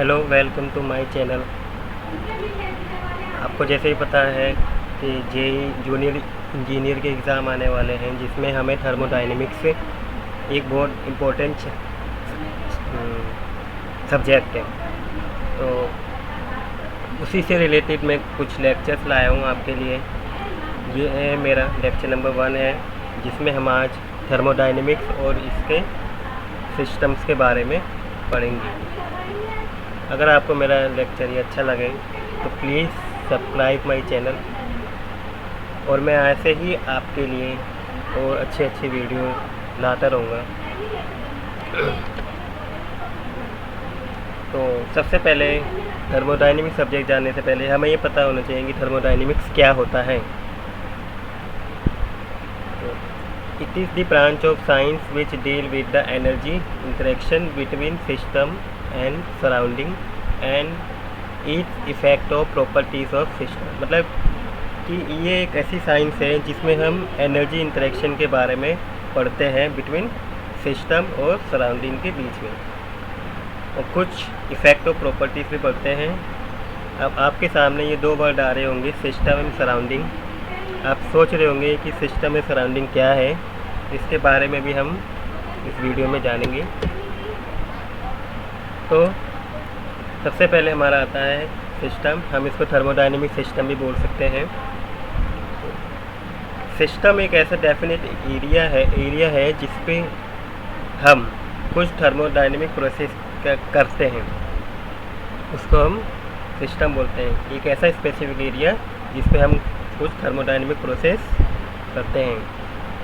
Hello, welcome to my channel. आपको जैसे ही पता है कि जेई जूनियर इंजीनियर के एग्ज़ाम आने वाले हैं, जिसमें हमें थर्मोडायनेमिक्स से एक बहुत इम्पोर्टेंट सब्जेक्ट है। तो उसी से रिलेटेड मैं कुछ लेक्चर्स लाया हूँ आपके लिए। ये है मेरा लेक्चर नंबर 1 है, जिसमें हम आज थर्मोडायनेमिक्स और इसके सिस्टम्स के बारे में पढ़ेंगे। अगर आपको मेरा लेक्चर ये अच्छा लगे तो प्लीज़ सब्सक्राइब माय चैनल, और मैं ऐसे ही आपके लिए और अच्छे वीडियो लाता रहूँगा। तो सबसे पहले थर्मोडायनेमिक्स सब्जेक्ट जानने से पहले हमें ये पता होना चाहिए कि थर्मोडायनेमिक्स क्या होता है। It is the branch of science which deal with the energy interaction between system and surrounding and its effect of properties of system. मतलब कि ये एक ऐसी साइंस है जिसमें हम एनर्जी इंटरेक्शन के बारे में पढ़ते हैं बिटवीन सिस्टम और सराउंडिंग के बीच में, और कुछ इफ़ेक्ट ऑफ प्रॉपर्टीज़ भी पढ़ते हैं। अब आपके सामने ये दो वर्ड आ रहे होंगे, सिस्टम एंड सराउंडिंग। आप सोच रहे होंगे कि सिस्टम एंड सराउंडिंग क्या है, इसके बारे में भी हम इस वीडियो में जानेंगे। तो सबसे पहले हमारा आता है सिस्टम। हम इसको थर्मोडायनेमिक सिस्टम भी बोल सकते हैं। सिस्टम एक ऐसा डेफिनेट एरिया है जिस पे हम कुछ थर्मोडायनेमिक प्रोसेस करते हैं, उसको हम सिस्टम बोलते हैं। एक ऐसा स्पेसिफिक एरिया जिस पे हम कुछ थर्मोडायनेमिक प्रोसेस करते हैं,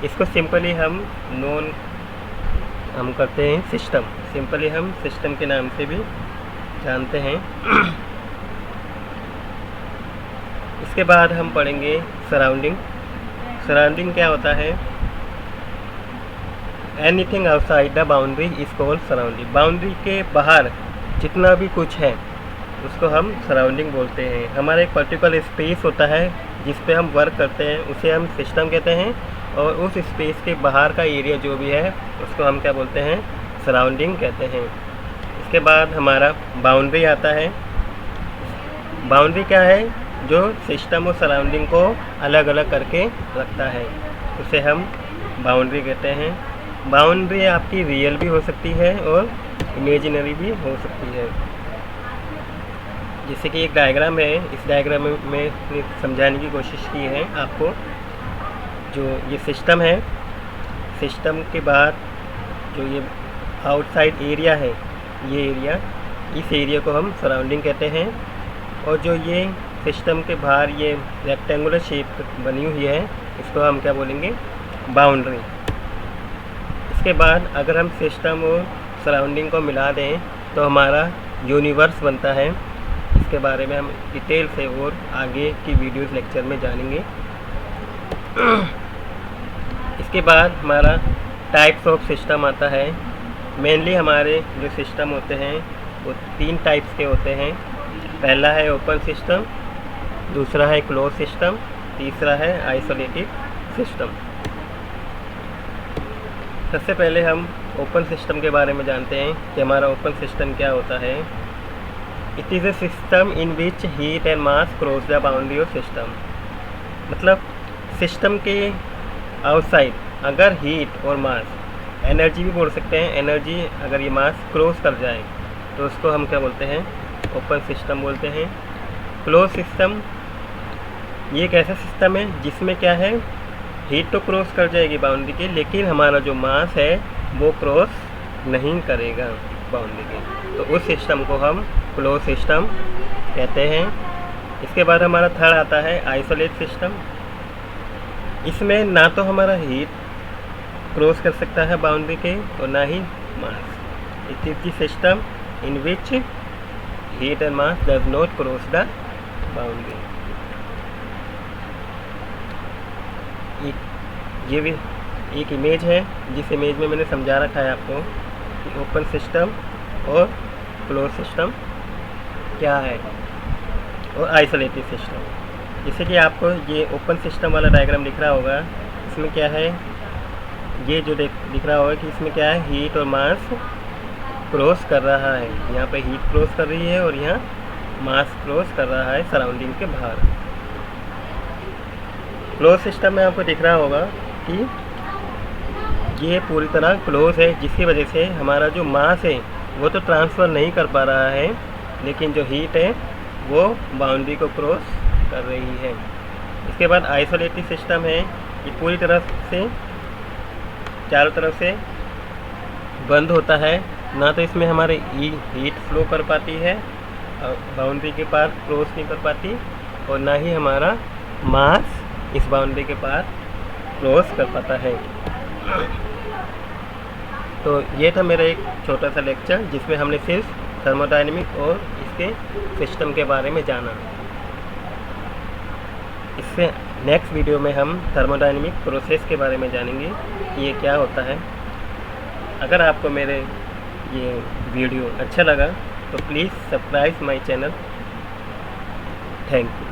इसको सिंपली हम करते हैं सिस्टम। सिंपली हम सिस्टम के नाम से भी जानते हैं। इसके बाद हम पढ़ेंगे सराउंडिंग। सराउंडिंग क्या होता है? Anything outside the boundary is called surrounding. Boundary के बाहर जितना भी कुछ है उसको हम सराउंडिंग बोलते हैं। हमारा एक पर्टिकुलर स्पेस होता है जिस पे हम वर्क करते हैं, उसे हम सिस्टम कहते हैं, और उस स्पेस के बाहर का एरिया जो भी है उसको हम क्या बोलते हैं? सराउंडिंग कहते हैं। इसके बाद हमारा बाउंड्री आता है। बाउंड्री क्या है? जो सिस्टम और सराउंडिंग को अलग अलग करके रखता है, उसे हम बाउंड्री कहते हैं। बाउंड्री आपकी रियल भी हो सकती है और इमेजिनरी भी हो सकती है। जैसे कि एक डायग्राम है, इस डायग्राम में मैंने समझाने की कोशिश की है आपको। जो ये सिस्टम है, सिस्टम के बाद जो ये आउटसाइड एरिया है, ये एरिया, इस एरिया को हम सराउंडिंग कहते हैं। और जो ये सिस्टम के बाहर ये रेक्टेंगुलर शेप बनी हुई है, इसको हम क्या बोलेंगे? बाउंड्री। इसके बाद अगर हम सिस्टम और सराउंडिंग को मिला दें तो हमारा यूनिवर्स बनता है। इसके बारे में हम डिटेल से और आगे की वीडियोस लेक्चर में जानेंगे। इसके बाद हमारा टाइप्स ऑफ सिस्टम आता है। मेनली हमारे जो सिस्टम होते हैं वो 3 टाइप्स के होते हैं। पहला है ओपन सिस्टम, दूसरा है क्लोज सिस्टम, तीसरा है आइसोलेटेड सिस्टम। सबसे पहले हम ओपन सिस्टम के बारे में जानते हैं कि हमारा ओपन सिस्टम क्या होता है। It is a system in which heat and mass cross the boundary of system. मतलब सिस्टम के आउटसाइड अगर हीट और मास, एनर्जी भी बोल सकते हैं, एनर्जी अगर ये मास क्रॉस कर जाए तो उसको हम क्या बोलते हैं? ओपन सिस्टम बोलते हैं। क्लोज सिस्टम ये एक ऐसा सिस्टम है जिसमें क्या है, हीट तो क्रॉस कर जाएगी बाउंड्री के, लेकिन हमारा जो मास है वो क्रॉस नहीं करेगा बाउंड्री के, तो उस सिस्टम को हम क्लोज सिस्टम कहते हैं। इसके बाद हमारा थर्ड आता है आइसोलेट सिस्टम। इसमें ना तो हमारा हीट क्रॉस कर सकता है बाउंड्री के और ना ही mass. It is the system in which heat and mass does not cross the boundary. ये भी एक इमेज है, जिस इमेज में मैंने समझा रखा है आपको कि ओपन सिस्टम और क्लोज सिस्टम क्या है और आइसोलेटेड सिस्टम। जैसे कि आपको ये ओपन सिस्टम वाला डायग्राम दिख रहा होगा, इसमें क्या है, ये जो दिख रहा होगा कि इसमें क्या है, हीट और मास क्रॉस कर रहा है, यहाँ पे हीट क्रॉस कर रही है और यहाँ मास क्रॉस कर रहा है सराउंडिंग के बाहर। क्लोज सिस्टम में आपको दिख रहा होगा कि ये पूरी तरह क्लोज है, जिसकी वजह से हमारा जो मास है वो तो ट्रांसफ़र नहीं कर पा रहा है, लेकिन जो हीट है वो बाउंड्री को क्रॉस कर रही है। इसके बाद आइसोलेटेड सिस्टम है, ये पूरी तरह से चारों तरफ से बंद होता है, ना तो इसमें हमारे हीट फ्लो कर पाती है, बाउंड्री के पार क्रॉस नहीं कर पाती, और ना ही हमारा मास इस बाउंड्री के पार क्रॉस कर पाता है। तो ये था मेरा एक छोटा सा लेक्चर जिसमें हमने सिर्फ थर्मोडायनेमिक और इसके सिस्टम के बारे में जाना। इससे नेक्स्ट वीडियो में हम थर्मोडायनेमिक प्रोसेस के बारे में जानेंगे कि ये क्या होता है। अगर आपको मेरे ये वीडियो अच्छा लगा तो please subscribe my channel. Thank you.